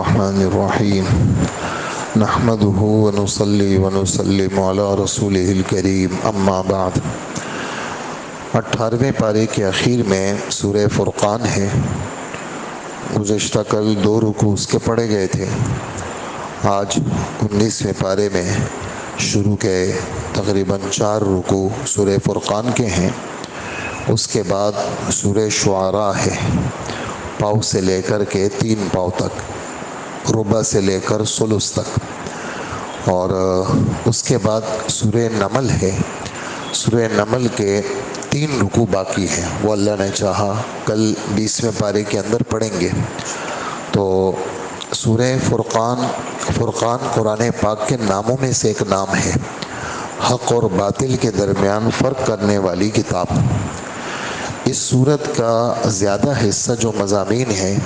الرحمن الرحیم نحمده ونصلی ونسلم علی رسولہ الکریم اما بعد۔ 18ویں پارے کے اخیر میں سورہ فرقان ہے۔ گزشتہ کل 2 رکوع اس کے پڑھے گئے تھے۔ آج 19ویں پارے میں شروع کے تقریباً 4 رکوع سورہ فرقان کے ہیں۔ اس کے بعد سورہ شعراء ہے، پاؤ سے لے کر کے 3 پاؤ تک، ربع سے لے کر ثلث تک، اور اس کے بعد سورہ نمل ہے۔ سورہ نمل کے 3 رکوع باقی ہیں، وہ اللہ نے چاہا کل 20ویں پارے کے اندر پڑھیں گے۔ تو سورہ فرقان قرآن پاک کے ناموں میں سے ایک نام ہے، حق اور باطل کے درمیان فرق کرنے والی کتاب۔ اس سورت کا زیادہ حصہ جو مضامین ہیں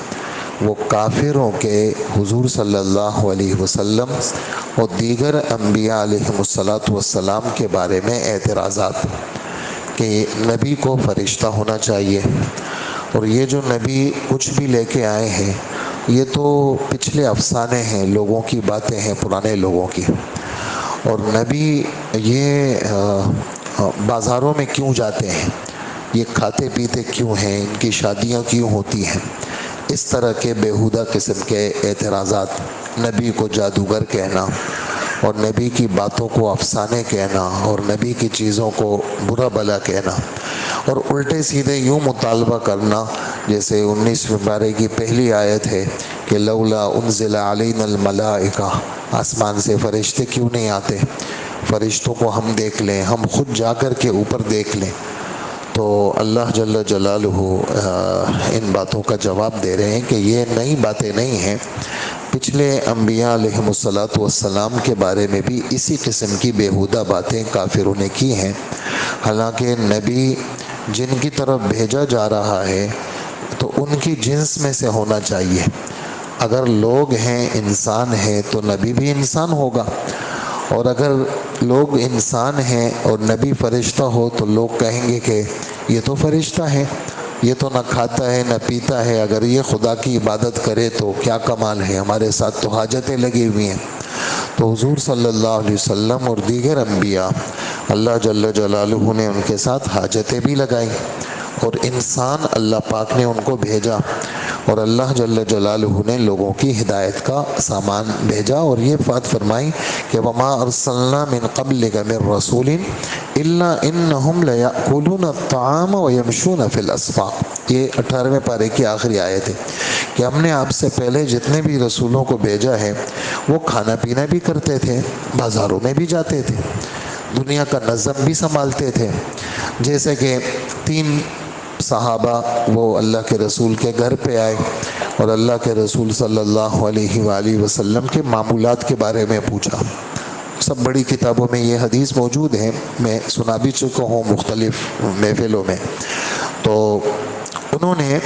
وہ کافروں کے حضور صلی اللہ علیہ وسلم اور دیگر انبیاء علیہم السلام کے بارے میں اعتراضات کہ نبی کو فرشتہ ہونا چاہیے، اور یہ جو نبی کچھ بھی لے کے آئے ہیں یہ تو پچھلے افسانے ہیں، لوگوں کی باتیں ہیں، پرانے لوگوں کی۔ اور نبی یہ بازاروں میں کیوں جاتے ہیں، یہ کھاتے پیتے کیوں ہیں، ان کی شادیاں کیوں ہوتی ہیں، اس طرح کے بیہودہ قسم کے اعتراضات، نبی کو جادوگر کہنا اور نبی کی باتوں کو افسانے کہنا اور نبی کی چیزوں کو برا بلا کہنا، اور الٹے سیدھے یوں مطالبہ کرنا جیسے 19ویں پارے کی پہلی آیت ہے کہ لولا انزل علینا الملائکہ، آسمان سے فرشتے کیوں نہیں آتے، فرشتوں کو ہم دیکھ لیں، ہم خود جا کر کے اوپر دیکھ لیں۔ تو اللہ جل جلالہ ان باتوں کا جواب دے رہے ہیں کہ یہ نئی باتیں نہیں ہیں، پچھلے انبیاء علیہم السلام کے بارے میں بھی اسی قسم کی بیہودہ باتیں کافروں نے کی ہیں۔ حالانکہ نبی جن کی طرف بھیجا جا رہا ہے تو ان کی جنس میں سے ہونا چاہیے۔ اگر لوگ ہیں، انسان ہیں، تو نبی بھی انسان ہوگا، اور اگر لوگ انسان ہیں اور نبی فرشتہ ہو تو لوگ کہیں گے کہ یہ تو فرشتہ ہے، یہ تو نہ کھاتا ہے نہ پیتا ہے، اگر یہ خدا کی عبادت کرے تو کیا کمال ہے، ہمارے ساتھ تو حاجتیں لگی ہوئی ہیں۔ تو حضور صلی اللہ علیہ وسلم اور دیگر انبیاء اللہ جل جلالہ نے ان کے ساتھ حاجتیں بھی لگائیں، اور انسان اللہ پاک نے ان کو بھیجا، اور اللہ جل جلالہ نے لوگوں کی ہدایت کا سامان بھیجا، اور یہ بات فرمائی کہ وما ارسلنا من قبلک من رسول الا انہم لیأکلون الطعام ویمشون فی الاسواق۔ یہ 18ویں پارے کی آخری آیت ہے کہ ہم نے آپ سے پہلے جتنے بھی رسولوں کو بھیجا ہے وہ کھانا پینا بھی کرتے تھے، بازاروں میں بھی جاتے تھے، دنیا کا نظم بھی سنبھالتے تھے۔ جیسے کہ 3 صحابہ وہ اللہ کے رسول کے گھر پہ آئے اور اللہ کے رسول صلی اللہ علیہ وآلہ وسلم کے معمولات کے بارے میں پوچھا۔ سب بڑی کتابوں میں یہ حدیث موجود ہے، میں سنا بھی چکا ہوں مختلف محفلوں میں۔ تو انہوں نے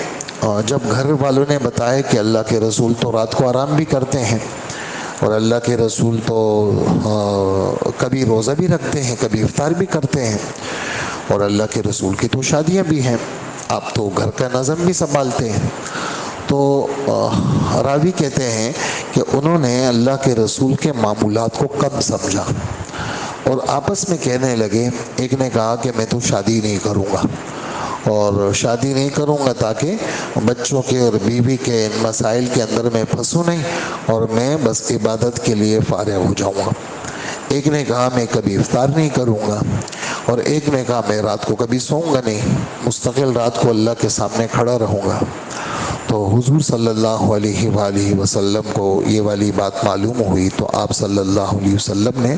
جب گھر والوں نے بتایا کہ اللہ کے رسول تو رات کو آرام بھی کرتے ہیں، اور اللہ کے رسول تو کبھی روزہ بھی رکھتے ہیں، کبھی افطار بھی کرتے ہیں، اور اللہ کے رسول کی تو شادیاں بھی ہیں، آپ تو گھر کا نظم بھی سنبھالتے ہیں۔ تو راوی کہتے ہیں کہ انہوں نے اللہ کے رسول کے معمولات کو کم سمجھا اور آپس میں کہنے لگے، ایک نے کہا کہ میں تو شادی نہیں کروں گا، اور شادی نہیں کروں گا تاکہ بچوں کے اور بیوی کے ان مسائل کے اندر میں پھنسوں نہیں، اور میں بس عبادت کے لیے فارغ ہو جاؤں گا۔ ایک نے کہا میں کبھی افطار نہیں کروں گا، اور ایک نے کہا میں رات کو کبھی سوؤں گا نہیں، مستقل رات کو اللہ کے سامنے کھڑا رہوں گا۔ تو حضور صلی اللہ علیہ وآلہ وسلم کو یہ والی بات معلوم ہوئی، تو آپ صلی اللہ علیہ وسلم نے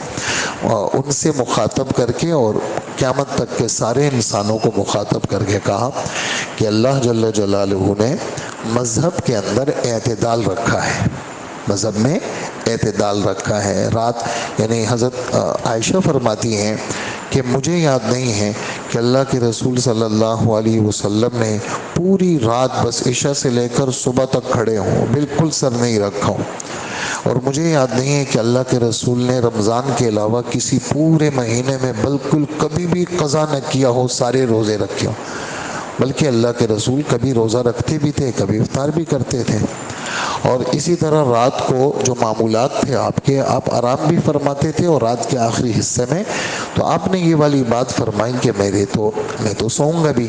ان سے مخاطب کر کے اور قیامت تک کے سارے انسانوں کو مخاطب کر کے کہا کہ اللہ جل جلالہ نے مذہب کے اندر اعتدال رکھا ہے، مذہب میں اعتدال رکھا ہے۔ رات یعنی حضرت عائشہ فرماتی ہیں کہ مجھے یاد نہیں ہے کہ اللہ کے رسول صلی اللہ علیہ وسلم نے پوری رات بس عشاء سے لے کر صبح تک کھڑے ہوں، بالکل سر نہیں رکھا ہوں، اور مجھے یاد نہیں ہے کہ اللہ کے رسول نے رمضان کے علاوہ کسی پورے مہینے میں بالکل کبھی بھی قضا نہ کیا ہو، سارے روزے رکھے ہوں، بلکہ اللہ کے رسول کبھی روزہ رکھتے بھی تھے، کبھی افطار بھی کرتے تھے۔ اور اسی طرح رات کو جو معمولات تھے آپ کے، آپ آرام بھی فرماتے تھے، اور رات کے آخری حصے میں تو آپ نے یہ والی بات فرمائی کہ میں تو سوؤں گا بھی،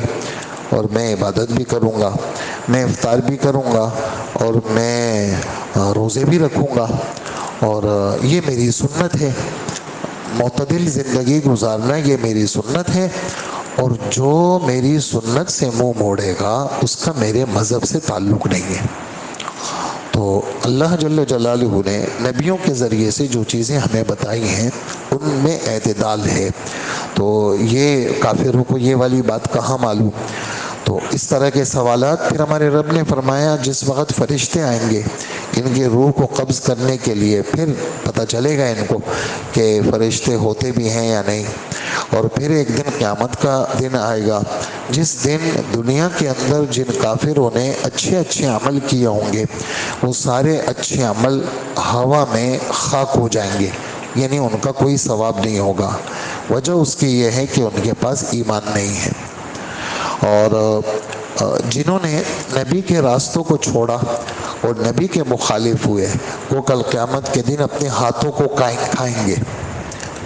اور میں عبادت بھی کروں گا، میں افطار بھی کروں گا، اور میں روزے بھی رکھوں گا، اور یہ میری سنت ہے، معتدل زندگی گزارنا یہ میری سنت ہے، اور جو میری سنت سے منہ موڑے گا اس کا میرے مذہب سے تعلق نہیں ہے۔ تو اللہ جل جلالہ نے نبیوں کے ذریعے سے جو چیزیں ہمیں بتائی ہیں ان میں اعتدال ہے۔ تو یہ کافروں کو یہ والی بات کہاں معلوم؟ تو اس طرح کے سوالات پھر ہمارے رب نے فرمایا جس وقت فرشتے آئیں گے ان کی روح کو قبض کرنے کے لیے، پھر پتہ چلے گا ان کو کہ فرشتے ہوتے بھی ہیں یا نہیں۔ اور پھر ایک دن قیامت کا دن آئے گا جس دن دنیا کے اندر جن کافروں نے اچھے عمل کیے ہوں گے وہ سارے اچھے عمل ہوا میں خاک ہو جائیں گے، یعنی ان کا کوئی ثواب نہیں ہوگا۔ وجہ اس کی یہ ہے کہ ان کے پاس ایمان نہیں ہے۔ اور جنہوں نے نبی کے راستوں کو چھوڑا اور نبی کے مخالف ہوئے وہ کل قیامت کے دن اپنے ہاتھوں کو کھائیں گے۔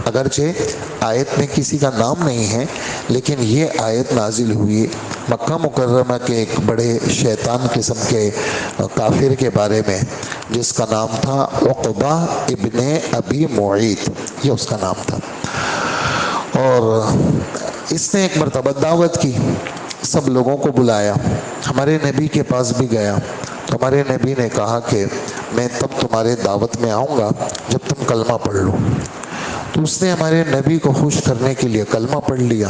اگرچہ آیت میں کسی کا نام نہیں ہے، لیکن یہ آیت نازل ہوئی مکہ مکرمہ کے ایک بڑے شیطان قسم کے کافر کے بارے میں جس کا نام تھا عقبہ ابن ابی معیط، یہ اس کا نام تھا۔ اور اس نے ایک مرتبہ دعوت کی، سب لوگوں کو بلایا، ہمارے نبی کے پاس بھی گیا تو ہمارے نبی نے کہا کہ میں تب تمہارے دعوت میں آؤں گا جب تم کلمہ پڑھ لو۔ تو اس نے ہمارے نبی کو خوش کرنے کے لیے کلمہ پڑھ لیا،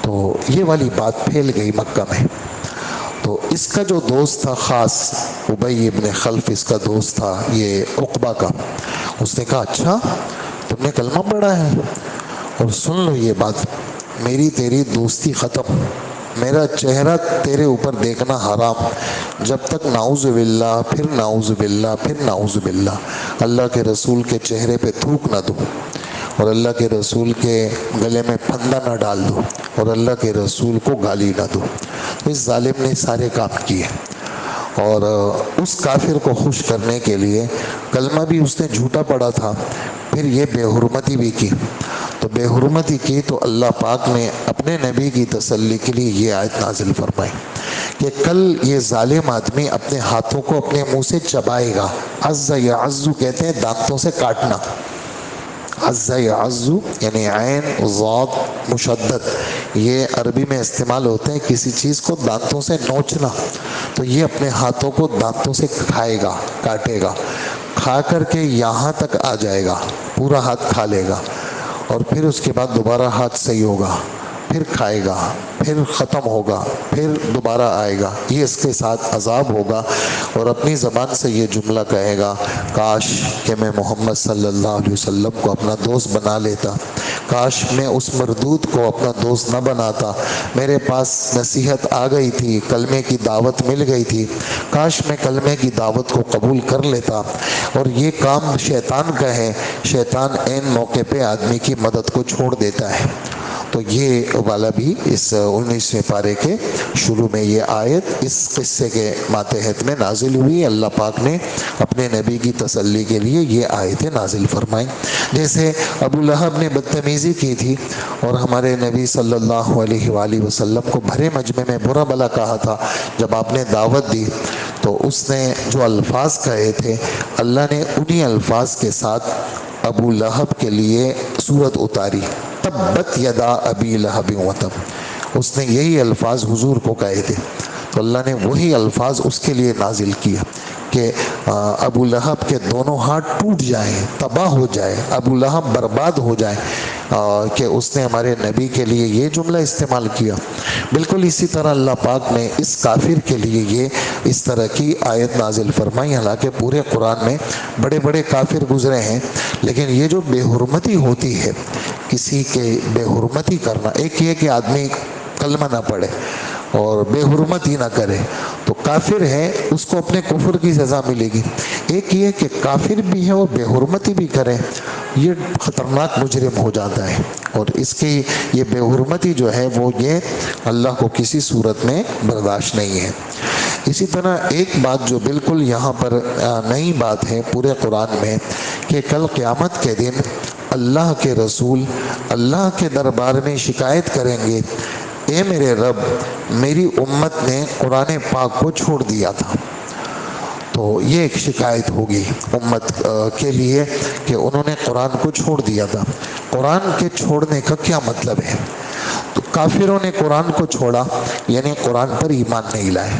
تو یہ والی بات پھیل گئی مکہ میں۔ تو اس کا جو دوست تھا خاص، ابی ابن خلف اس کا دوست تھا، یہ عقبہ کا، اس نے کہا اچھا تم نے کلمہ پڑھا ہے، اور سن لو یہ بات، میری تیری دوستی ختم، میرا چہرہ تیرے اوپر دیکھنا حرام، جب تک نعوذ باللہ پھر نعوذ باللہ پھر نعوذ باللہ اللہ کے رسول کے چہرے پہ تھوک نہ دو، اور اللہ کے رسول کے گلے میں پھندا نہ ڈال دو، اور اللہ کے رسول کو گالی نہ دو۔ اس ظالم نے سارے کام کیے، اور اس کافر کو خوش کرنے کے لیے کلمہ بھی اس نے جھوٹا پڑھا تھا، پھر یہ بے حرمتی بھی کی۔ تو بے حرمتی کی تو اللہ پاک نے اپنے نبی کی تسلی کے لیے یہ آیت نازل فرمائی کہ کل یہ ظالم آدمی اپنے ہاتھوں کو اپنے منہ سے چبائے گا۔ عز یعز کہتے ہیں دانتوں سے کاٹنا، عز یعز یعنی عین ضاد مشدد، یہ عربی میں استعمال ہوتے ہیں کسی چیز کو دانتوں سے نوچنا، تو یہ اپنے ہاتھوں کو دانتوں سے کھائے گا، کاٹے گا، کھا کر کے یہاں تک آ جائے گا، پورا ہاتھ کھا لے گا، اور پھر اس کے بعد دوبارہ ہاتھ صحیح ہوگا، پھر کھائے گا، پھر ختم ہوگا، پھر دوبارہ آئے گا، یہ اس کے ساتھ عذاب ہوگا، اور اپنی زبان سے یہ جملہ کہے گا کاش کہ میں محمد صلی اللہ علیہ وسلم کو اپنا دوست بنا لیتا، کاش میں اس مردود کو اپنا دوست نہ بناتا، میرے پاس نصیحت آ گئی تھی، کلمے کی دعوت مل گئی تھی، کاش میں کلمے کی دعوت کو قبول کر لیتا، اور یہ کام شیطان کا ہے، شیطان عین موقع پہ آدمی کی مدد کو چھوڑ دیتا ہے۔ تو یہ والا بھی اس 19ویں پارے کے شروع میں یہ آیت اس قصے کے ماتحت میں نازل ہوئی، اللہ پاک نے اپنے نبی کی تسلی کے لیے یہ آیتیں نازل فرمائیں۔ جیسے ابو لہب نے بدتمیزی کی تھی اور ہمارے نبی صلی اللہ علیہ وآلہ وسلم کو بھرے مجمع میں برا بھلا کہا تھا، جب آپ نے دعوت دی تو اس نے جو الفاظ کہے تھے اللہ نے انہی الفاظ کے ساتھ ابو لہب کے لیے سورت اتاری، تبت یدا ابی لہب وتب، اس نے یہی الفاظ حضور کو کہے تھے، تو اللہ نے وہی الفاظ اس کے لیے نازل کیا کہ ابو لہب کے دونوں ہاتھ ٹوٹ جائیں، تباہ ہو جائے، ابو لہب برباد ہو جائے، کہ اس نے ہمارے نبی کے لیے یہ جملہ استعمال کیا۔ بالکل اسی طرح اللہ پاک نے اس کافر کے لیے یہ اس طرح کی آیت نازل فرمائی، حالانکہ پورے قرآن میں بڑے بڑے کافر گزرے ہیں، لیکن یہ جو بے حرمتی ہوتی ہے، کسی کے بے حرمتی کرنا، ایک یہ کہ آدمی کلمہ نہ پڑھے اور بے حرمتی نہ کرے تو کافر ہے، اس کو اپنے کفر کی سزا ملے گی، ایک یہ کہ کافر بھی ہے اور بے حرمتی بھی کرے، یہ خطرناک مجرم ہو جاتا ہے، اور اس کی یہ بے حرمتی جو ہے وہ یہ اللہ کو کسی صورت میں برداشت نہیں ہے۔ اسی طرح ایک بات جو بالکل یہاں پر نئی بات ہے پورے قرآن میں، کہ کل قیامت کے دن اللہ کے رسول اللہ کے دربار میں شکایت کریں گے، اے میرے رب، میری امت نے قرآن پاک کو چھوڑ دیا تھا۔ تو یہ ایک شکایت ہوگی امت کے لیے کہ انہوں نے قرآن کو چھوڑ دیا تھا۔ قرآن کے چھوڑنے کا کیا مطلب ہے؟ تو کافروں نے قرآن کو چھوڑا یعنی قرآن پر ایمان نہیں لائے،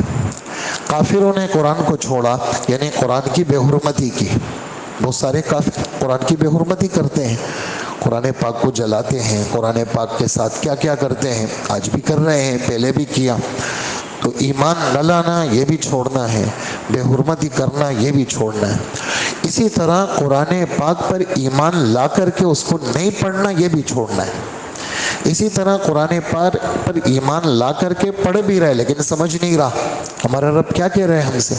کافروں نے قرآن کو چھوڑا یعنی قرآن کی بے حرمتی کی۔ بہت سارے کافر قرآن کی بے حرمتی کرتے ہیں، قرآن پاک کو جلاتے ہیں، قرآن پاک کے ساتھ کیا کیا کرتے ہیں، آج بھی کر رہے ہیں، پہلے بھی کیا۔ تو ایمان نہ لانا یہ بھی چھوڑنا ہے، بے حرمتی کرنا یہ بھی چھوڑنا ہے۔ اسی طرح قرآن پاک پر ایمان لا کر کے اس کو نہیں پڑھنا یہ بھی چھوڑنا ہے۔ اسی طرح قرآن پاک پر ایمان لا کر کے پڑھ بھی رہے لیکن سمجھ نہیں رہا ہمارا رب کیا کہہ رہے ہیں ہم سے،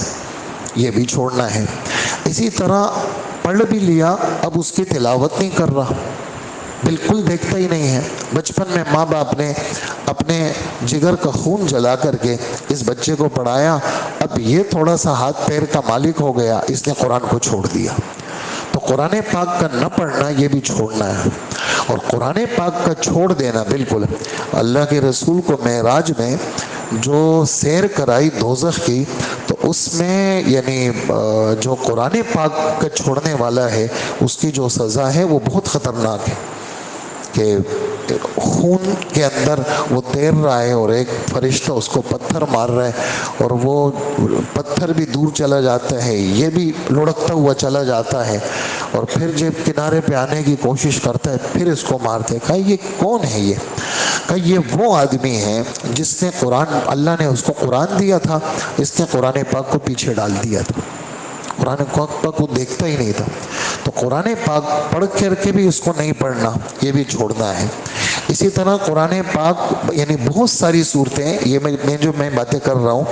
یہ بھی چھوڑنا ہے۔ اسی طرح پڑھ بھی لیا اب اس کی تلاوت نہیں کر رہا، بالکل دیکھتا ہی نہیں ہے۔ بچپن میں ماں باپ نے اپنے جگر کا خون جلا کر کے اس بچے کو پڑھایا، اب یہ تھوڑا سا ہاتھ پیر کا مالک ہو گیا، اس نے قرآن کو چھوڑ دیا۔ تو قرآن پاک کا نہ پڑھنا یہ بھی چھوڑنا ہے۔ اور قرآن پاک کا چھوڑ دینا بالکل، اللہ کے رسول کو معراج میں جو سیر کرائی دوزخ کی، تو اس میں یعنی جو قرآن پاک کا چھوڑنے والا ہے اس کی جو سزا ہے وہ بہت خطرناک ہے، کہ خون کے اندر وہ تیر رہا ہے اور ایک فرشتہ اس کو پتھر مار رہا ہے اور وہ پتھر بھی دور چلا جاتا ہے، یہ بھی لڑکتا ہوا چلا جاتا ہے، اور پھر جب کنارے پہ آنے کی کوشش کرتا ہے پھر اس کو مارتے۔ کہا یہ کون ہے؟ کہ یہ وہ آدمی ہے جس نے قرآن، اللہ نے اس کو قرآن دیا تھا، اس نے قرآن پاک کو پیچھے ڈال دیا تھا، قرآن پاک کو دیکھتا ہی نہیں تھا۔ تو قرآن پاک پڑھ کر کے بھی اس کو نہیں پڑھنا یہ بھی چھوڑنا ہے۔ اسی طرح قرآن پاک یعنی بہت ساری صورتیں، یہ میں باتیں کر رہا ہوں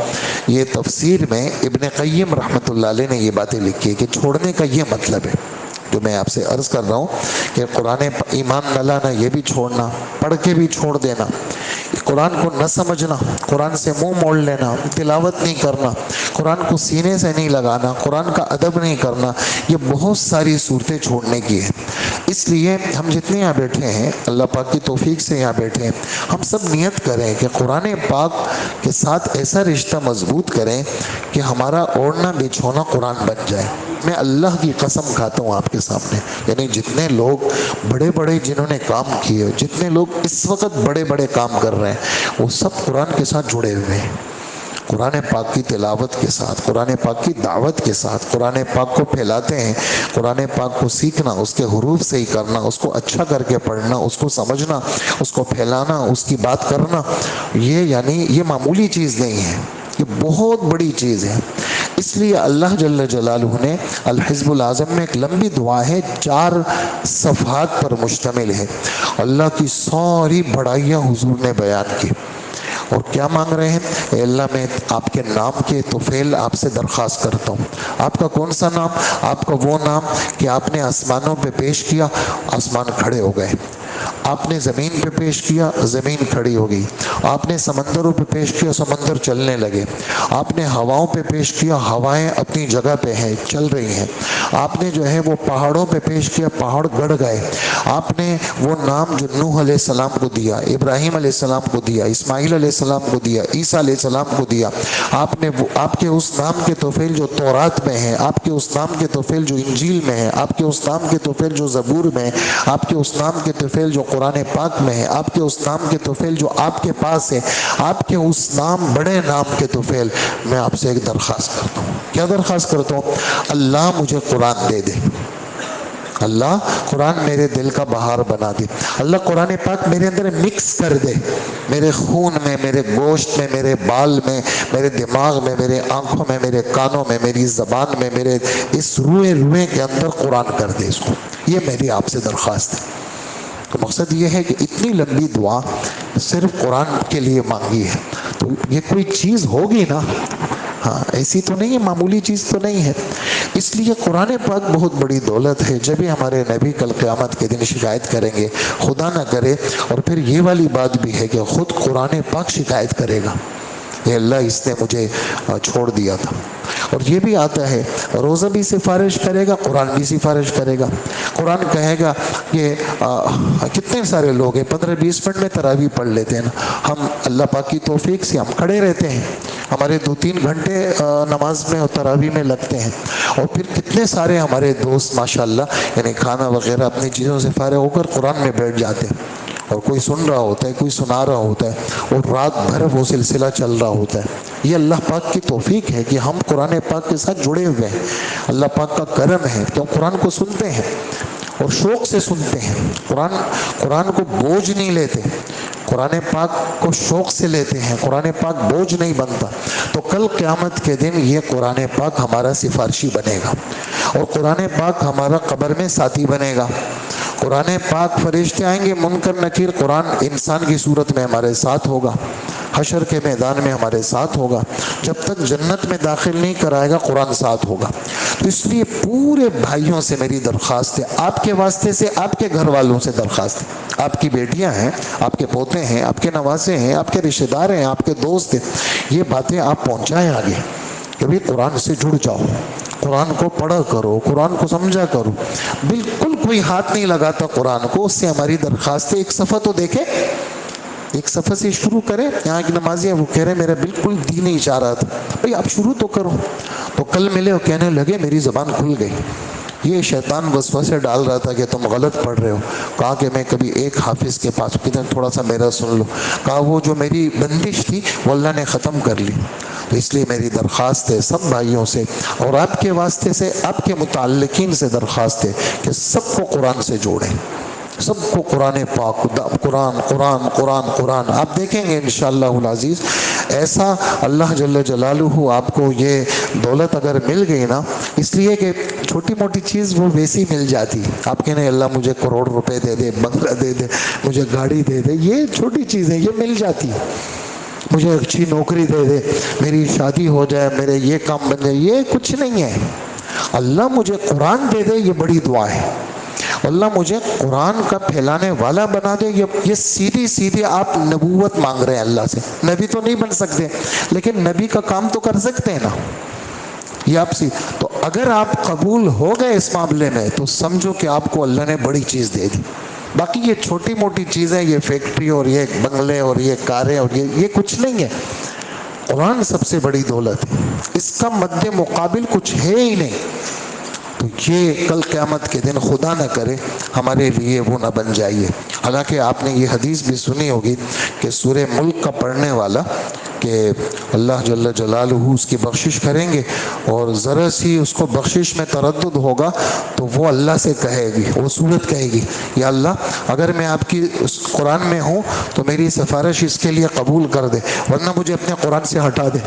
یہ تفسیر میں ابن قیم رحمۃ اللہ علیہ نے یہ باتیں لکھی ہے کہ چھوڑنے کا یہ مطلب ہے جو میں آپ سے عرض کر رہا ہوں کہ قرآن ایمان نہ لانا یہ بھی چھوڑنا، پڑھ کے بھی چھوڑ دینا، قرآن کو نہ سمجھنا، قرآن سے منہ موڑ لینا، تلاوت نہیں کرنا، قرآن کو سینے سے نہیں لگانا، قرآن کا ادب نہیں کرنا، یہ بہت ساری صورتیں چھوڑنے کی ہیں۔ اس لیے ہم جتنے یہاں بیٹھے ہیں اللہ پاک کی توفیق سے یہاں بیٹھے ہیں، ہم سب نیت کریں کہ قرآن پاک کے ساتھ ایسا رشتہ مضبوط کریں کہ ہمارا اوڑھنا بچھونا قرآن بن جائے۔ میں اللہ کی قسم کھاتا ہوں آپ کے سامنے، یعنی جتنے لوگ بڑے بڑے جنہوں نے کام کیے، جتنے لوگ اس وقت بڑے بڑے کام کر رہے ہیں، وہ سب قرآن کے ساتھ جڑے ہوئے ہیں، قرآن پاک کی تلاوت کے ساتھ، قرآن پاک کی دعوت کے ساتھ، قرآن پاک کو پھیلاتے ہیں، قرآن پاک کو سیکھنا، اس کے حروف سے ہی کرنا، اس کو اچھا کر کے پڑھنا، اس کو سمجھنا، اس کو پھیلانا، اس کی بات کرنا، یہ معمولی چیز نہیں ہے، یہ بہت بڑی چیز ہے۔ اس لیے اللہ جل جلالہ نے الحزب الاعظم میں ایک لمبی دعا ہے 4 صفحات پر مشتمل ہے، اللہ کی ساری بڑائیاں حضور نے بیان کی، اور کیا مانگ رہے ہیں؟ اے اللہ میں آپ کے نام کے طفیل آپ سے درخواست کرتا ہوں۔ آپ کا کون سا نام؟ آپ کا وہ نام کہ آپ نے آسمانوں پہ پیش کیا، آسمان کھڑے ہو گئے، آپ نے زمین پہ پیش کیا، زمین کھڑی ہو گئی، آپ نے سمندروں پہ پیش کیا، سمندر چلنے لگے، آپ نے ہواؤں پہ پیش کیا، ہوائیں اپنی جگہ پہ ہیں، چل رہی ہیں، آپ نے جو ہے وہ پہاڑوں پہ پیش کیا، پہاڑ گڑ گئے، آپ نے وہ نام جو نوح علیہ السلام کو دیا، ابراہیم علیہ السلام کو دیا، اسماعیل علیہ السلام کو دیا، عیسیٰ علیہ السلام کو دیا، آپ نے آپ کے اس نام کے طفیل جو تورات میں ہیں، آپ کے اس نام کے طفیل جو انجیل میں ہیں، آپ کے اس نام کے طفیل جو زبور میں ہیں، آپ کے اس نام کے طفیل جو قرآن پاک میں ہے، آپ کے اس نام کے طفیل جو آپ کے پاس ہے، آپ کے اس نام بڑے نام کے طفیل، میں آپ سے ایک درخواست کرتا ہوں۔ کیا درخواست کرتا ہوں؟ اللہ مجھے قرآن دے دے، اللہ قرآن میرے دل کا بہار بنا دے، اللہ قرآن پاک میرے اندر مکس کر دے، میرے خون میں، میرے گوشت میں، میرے بال میں، میرے دماغ میں، میرے آنکھوں میں، میرے کانوں میں، میری زبان میں، میرے اس روئے کے اندر قرآن کر دے اس کو۔ یہ میری آپ سے درخواست ہے۔ تو مقصد یہ ہے کہ اتنی لمبی دعا صرف قرآن کے لیے مانگی ہے، تو یہ کوئی چیز ہوگی نا، ہاں ایسی تو نہیں ہے، معمولی چیز تو نہیں ہے۔ اس لیے قرآن پاک بہت بڑی دولت ہے۔ جب بھی ہمارے نبی کل قیامت کے دن شکایت کریں گے، خدا نہ کرے، اور پھر یہ والی بات بھی ہے کہ خود قرآن پاک شکایت کرے گا یہ اللہ اس نے مجھے چھوڑ دیا تھا۔ اور یہ بھی آتا ہے روزہ بھی سفارش کرے گا، قرآن بھی سفارش کرے گا۔ قرآن کہے گا کہ کتنے سارے لوگ ہیں 15-20 منٹ میں تراویح پڑھ لیتے ہیں نا، ہم اللہ پاک کی توفیق سے ہم کھڑے رہتے ہیں، ہمارے 2-3 گھنٹے نماز میں اور تراویح میں لگتے ہیں، اور پھر کتنے سارے ہمارے دوست ماشاءاللہ یعنی کھانا وغیرہ اپنی چیزوں سے فارغ ہو کر قرآن میں بیٹھ جاتے ہیں، اور کوئی سن رہا ہوتا ہے، کوئی سنا رہا ہوتا ہے، اور رات بھر وہ سلسلہ چل رہا ہوتا ہے۔ یہ اللہ پاک کی توفیق ہے کہ ہم قرآن پاک کے ساتھ جڑے ہوئے ہیں، اللہ پاک کا کرم ہے کہ ہم قرآن کو سنتے ہیں اور شوق سے سنتے ہیں، قرآن کو بوجھ نہیں لیتے، قرآن پاک کو شوق سے لیتے ہیں، قرآن پاک بوجھ نہیں بنتا۔ تو کل قیامت کے دن یہ قرآن پاک ہمارا سفارشی بنے گا، اور قرآن پاک ہمارا قبر میں ساتھی بنے گا۔ قرآن پاک فرشتے آئیں گے منکر نکیر، قرآن انسان کی صورت میں ہمارے ساتھ ہوگا، حشر کے میدان میں ہمارے ساتھ ہوگا، جب تک جنت میں داخل نہیں کرائے گا قرآن ساتھ ہوگا۔ تو اس لیے پورے بھائیوں سے میری درخواست ہے، آپ کے واسطے سے، آپ کے گھر والوں سے درخواست ہے، آپ کی بیٹیاں ہیں، آپ کے پوتے ہیں، آپ کے نواسے ہیں، آپ کے رشتہ دار ہیں، آپ کے دوست ہیں، یہ باتیں آپ پہنچائیں آگے کہ بھی قرآن سے جڑ جاؤ، قرآن کو پڑھا کرو، قرآن کو سمجھا کرو۔ بالکل کوئی ہاتھ نہیں لگاتا قرآن کو، اس سے ہماری درخواست ہے ایک صفحہ تو دیکھے، ایک صفحہ سے شروع کریں۔ یہاں ایک نمازی ہے وہ کہہ رہے میرا بالکل دل نہیں چاہ رہا تھا، بھئی آپ شروع تو کرو۔ تو کل ملے اور کہنے لگے میری زبان کھل گئی، یہ شیطان وسوسے ڈال رہا تھا کہ تم غلط پڑھ رہے ہو، کہا کہ میں کبھی ایک حافظ کے پاس کتنے تھوڑا سا میرا سن لو، کہا وہ جو میری بندش تھی وہ اللہ نے ختم کر لی۔ تو اس لیے میری درخواست ہے سب بھائیوں سے اور آپ کے واسطے سے، آپ کے متعلقین سے درخواست ہے کہ سب کو قرآن سے جوڑیں، سب کو قرآن پاک، قرآن قرآن قرآن قرآن۔ آپ دیکھیں گے انشاءاللہ العزیز ایسا اللہ جل جلالہ آپ کو یہ دولت اگر مل گئی نا، اس لیے کہ چھوٹی موٹی چیز وہ ویسی مل جاتی، آپ کہنے اللہ مجھے کروڑ روپے دے دے، بنگلہ دے دے، مجھے گاڑی دے دے، یہ چھوٹی چیزیں یہ مل جاتی، مجھے اچھی نوکری دے دے، میری شادی ہو جائے، میرے یہ کام بن جائے، یہ کچھ نہیں ہے۔ اللہ مجھے قرآن دے دے، یہ بڑی دعا ہے۔ اللہ مجھے قرآن کا پھیلانے والا بنا دے، یہ سیدھی سیدھی آپ نبوت مانگ رہے ہیں اللہ سے۔ نبی تو نہیں بن سکتے لیکن نبی کا کام تو کر سکتے ہیں نا، یہ آپ سے۔ تو اگر آپ قبول ہو گئے اس معاملے میں تو سمجھو کہ آپ کو اللہ نے بڑی چیز دے دی۔ باقی یہ چھوٹی موٹی چیزیں، یہ فیکٹری اور یہ بنگلے اور یہ کاریں اور یہ کچھ نہیں ہے۔ قرآن سب سے بڑی دولت ہے، اس کا مد مقابل کچھ ہے ہی نہیں۔ تو یہ کل قیامت کے دن خدا نہ کرے ہمارے لیے وہ نہ بن جائیے۔ حالانکہ آپ نے یہ حدیث بھی سنی ہوگی کہ سورہ ملک کا پڑھنے والا کہ اللہ جل جلالہ اس کی بخشش کریں گے، اور ذرا سی اس کو بخشش میں تردد ہوگا تو وہ اللہ سے کہے گی، وہ سورت کہے گی یا اللہ اگر میں آپ کی اس قرآن میں ہوں تو میری سفارش اس کے لیے قبول کر دے، ورنہ مجھے اپنے قرآن سے ہٹا دے۔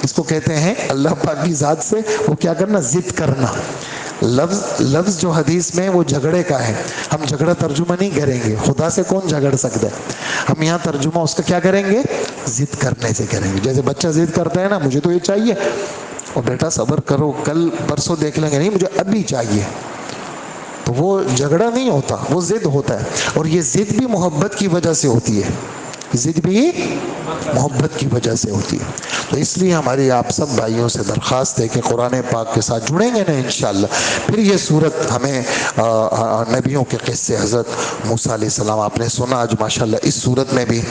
اس کو کہتے ہیں اللہ پاک کی ذات سے وہ کیا کرنا، ضد کرنا۔ لفظ جو حدیث میں وہ جھگڑے کا ہے، ہم جھگڑا ترجمہ نہیں کریں گے، خدا سے کون جھگڑ سکتا ہے، ہم یہاں ترجمہ اس کا کیا کریں گے، ضد کرنے سے کریں گے۔ جیسے بچہ ضد کرتا ہے نا مجھے تو یہ چاہیے، اور بیٹا صبر کرو کل پرسوں دیکھ لیں گے، نہیں مجھے ابھی چاہیے، تو وہ جھگڑا نہیں ہوتا، وہ ضد ہوتا ہے۔ اور یہ ضد بھی محبت کی وجہ سے ہوتی ہے، ضد بھی محبت کی وجہ سے ہوتی ہے۔ تو اس لیے ہماری آپ سب بھائیوں سے درخواست ہے کہ قرآن پاک کے ساتھ جڑیں گے نا انشاءاللہ۔ پھر یہ صورت ہمیں نبیوں کے قصے، حضرت موسیٰ علیہ السلام آپ نے سنا آج ماشاءاللہ، اس صورت میں بھی،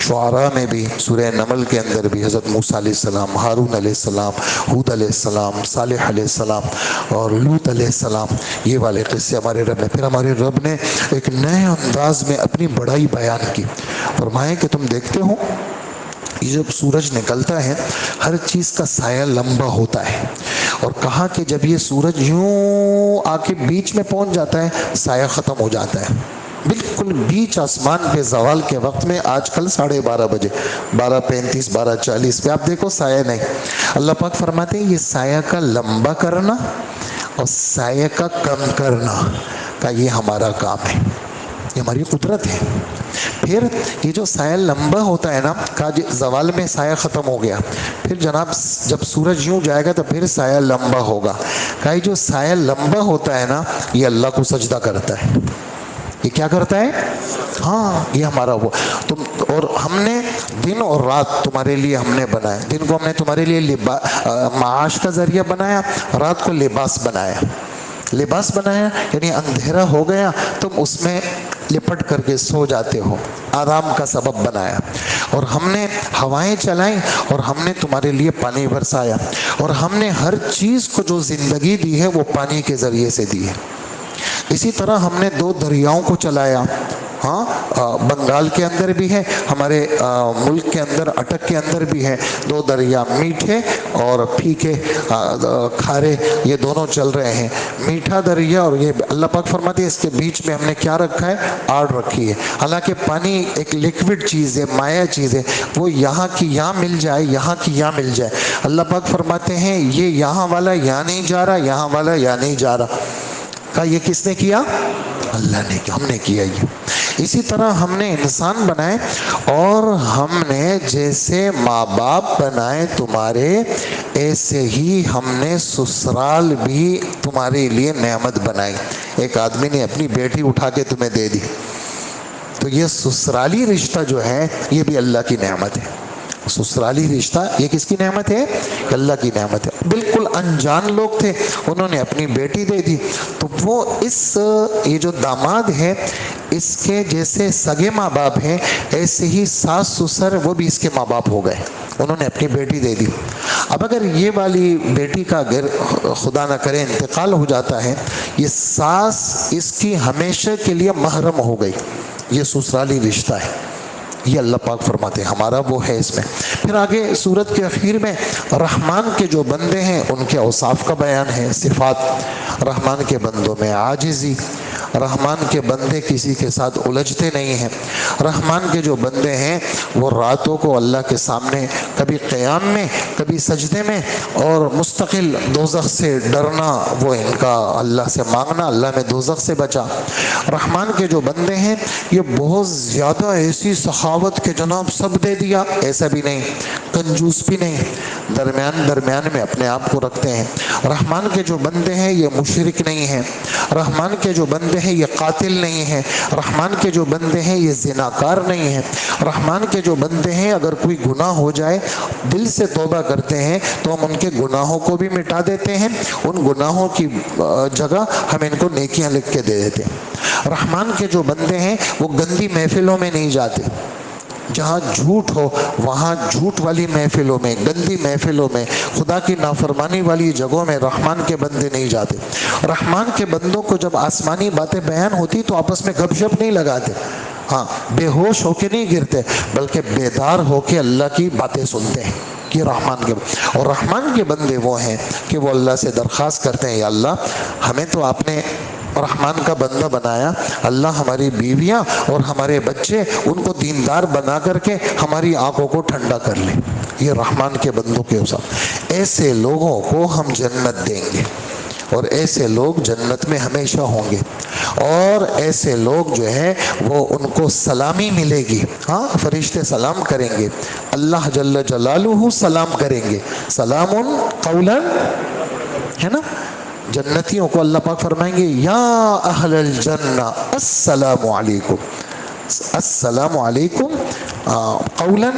شعراء میں بھی، سورہ نمل کے اندر بھی حضرت موسیٰ علیہ السلام، ہارون علیہ السلام، ہود علیہ السلام، صالح علیہ السلام اور لوط علیہ السلام، یہ والے قصے ہمارے رب نے، پھر ہمارے رب نے ایک نئے انداز میں اپنی بڑائی بیان کی۔ فرمائے کہ تم دیکھتے ہو یہ جب سورج نکلتا ہے ہر چیز کا سایہ لمبا ہوتا ہے، اور کہا کہ جب یہ سورج یوں آ کے بیچ میں پہنچ جاتا ہے سایہ ختم ہو جاتا ہے، بالکل بیچ آسمان پہ زوال کے وقت میں، آج کل 12:30 بجے 12:35 12:40 پہ آپ دیکھو سایہ نہیں۔ اللہ پاک فرماتے ہیں یہ سایہ کا لمبا کرنا اور سایہ کا کم کرنا کا یہ ہمارا کام ہے، یہ ہماری قدرت ہے۔ پھر یہ جو سایہ لمبا ہوتا ہے نا، کہا زوال میں سایہ ختم ہو گیا، پھر جناب جب سورج یوں جائے گا تو پھر سایہ لمبا ہوگا، کہا یہ جو سایہ لمبا ہوتا ہے نا یہ اللہ کو سجدہ کرتا ہے۔ یہ کیا کرتا ہے؟ ہاں یہ ہمارا وہ، تم اور ہم نے دن اور رات تمہارے لیے ہم نے بنایا. دن کو ہم نے تمہارے لیے معاش کا ذریعہ بنایا, رات کو لباس بنایا. لباس بنایا یعنی اندھیرا ہو گیا تم اس میں لپٹ کر کے سو جاتے ہو, آرام کا سبب بنایا. اور ہم نے ہوائیں چلائیں اور ہم نے تمہارے لیے پانی برسایا. اور ہم نے ہر چیز کو جو زندگی دی ہے وہ پانی کے ذریعے سے دی ہے. اسی طرح ہم نے 2 دریاؤں کو چلایا. بنگال کے اندر بھی ہے, ہمارے ملک کے اندر اٹک کے اندر بھی ہے. 2 دریا میٹھے اور پھیکے کھارے یہ دونوں چل رہے ہیں. میٹھا دریا اور یہ اللہ پاک فرماتے ہیں اس کے بیچ میں ہم نے کیا رکھا ہے, آڑ رکھی ہے. حالانکہ پانی ایک لیکوڈ چیز ہے, مائع چیز ہے, وہ یہاں کی یہاں مل جائے, یہاں کی یہاں مل جائے. اللہ پاک فرماتے ہیں یہ یہاں والا یہاں نہیں جا رہا, یہاں والا یہاں نہیں جا رہا. کہا یہ کس نے کیا؟ اللہ نے کیا, ہم نے کیا. یہ اسی طرح ہم نے انسان بنائے اور ہم نے جیسے ماں باپ بنائے تمہارے, ایسے ہی ہم نے سسرال بھی تمہارے لیے نعمت بنائی. ایک آدمی نے اپنی بیٹی اٹھا کے تمہیں دے دی, تو یہ سسرالی رشتہ جو ہے یہ بھی اللہ کی نعمت ہے. سسرالی رشتہ یہ کس کی نعمت ہے؟ اللہ کی نعمت ہے. بالکل انجان لوگ تھے, انہوں نے اپنی بیٹی دے دی, تو وہ یہ جو داماد ہے اس کے جیسے سگے ماں باپ ہیں ایسے ہی ساس سسر وہ بھی اس کے ماں باپ ہو گئے, انہوں نے اپنی بیٹی دے دی. اب اگر یہ والی بیٹی کا اگر خدا نہ کرے انتقال ہو جاتا ہے, یہ ساس اس کی ہمیشہ کے لیے محرم ہو گئی. یہ سسرالی رشتہ ہے. یہ اللہ پاک فرماتے ہیں ہمارا وہ ہے اس میں. پھر آگے سورت کے اخیر میں رحمان کے جو بندے ہیں ان کے اوصاف کا بیان ہے, صفات. رحمان کے بندوں میں عاجزی, رحمان کے بندے کسی کے ساتھ الجھتے نہیں ہیں. رحمان کے جو بندے ہیں وہ راتوں کو اللہ کے سامنے کبھی قیام میں کبھی سجدے میں اور مستقل دوزخ سے ڈرنا, وہ ان کا اللہ سے مانگنا اللہ میں دوزخ سے بچا. رحمان کے جو بندے ہیں یہ بہت زیادہ ایسی سخاوت کے جناب سب دے دیا ایسا بھی نہیں, کنجوس بھی نہیں, درمیان میں اپنے آپ کو رکھتے ہیں. رحمان کے جو بندے ہیں یہ مشرک نہیں ہیں. رحمان کے جو بندے ہیں یہ قاتل نہیں ہیں. رحمان کے جو بندے ہیں یہ زناکار نہیں ہیں. رحمان کے جو بندے ہیں اگر کوئی گناہ ہو جائے دل سے توبہ کرتے ہیں تو ہم ان کے گناہوں کو بھی مٹا دیتے ہیں, ان گناہوں کی جگہ ہم ان کو نیکیاں لکھ کے دے دیتے ہیں. رحمان کے جو بندے ہیں وہ گندی محفلوں میں نہیں جاتے, جہاں جھوٹ ہو وہاں جھوٹ والی محفلوں میں, گندی محفلوں میں, خدا کی نافرمانی والی جگہوں میں رحمان کے بندے نہیں جاتے. رحمان کے بندوں کو جب آسمانی باتیں بیان ہوتی تو آپس میں گپ شپ نہیں لگاتے, بے ہوش ہو کے نہیں گرتے بلکہ بیدار ہو کے اللہ کی باتیں سنتے ہیں. یہ رحمان کے اور رحمان کے بندے وہ ہیں کہ وہ اللہ سے درخواست کرتے ہیں, یا اللہ ہمیں تو آپ نے رحمان کا بندہ بنایا, اللہ ہماری بیویاں اور ہمارے بچے ان کو دیندار بنا کر کے ہماری آنکھوں کو ٹھنڈا کر لیں. یہ رحمان کے بندوں کے ساتھ ایسے لوگوں کو ہم جنت دیں گے اور ایسے لوگ جنت میں ہمیشہ ہوں گے. اور ایسے لوگ جو ہے وہ ان کو سلامی ملے گی, فرشتے سلام کریں گے, اللہ جل جلالہ سلام کریں گے, سلام قولا, ہے نا. جنتیوں کو اللہ پاک فرمائیں گے یا اہل الجنہ السلام علیکم, السلام علیکم قولا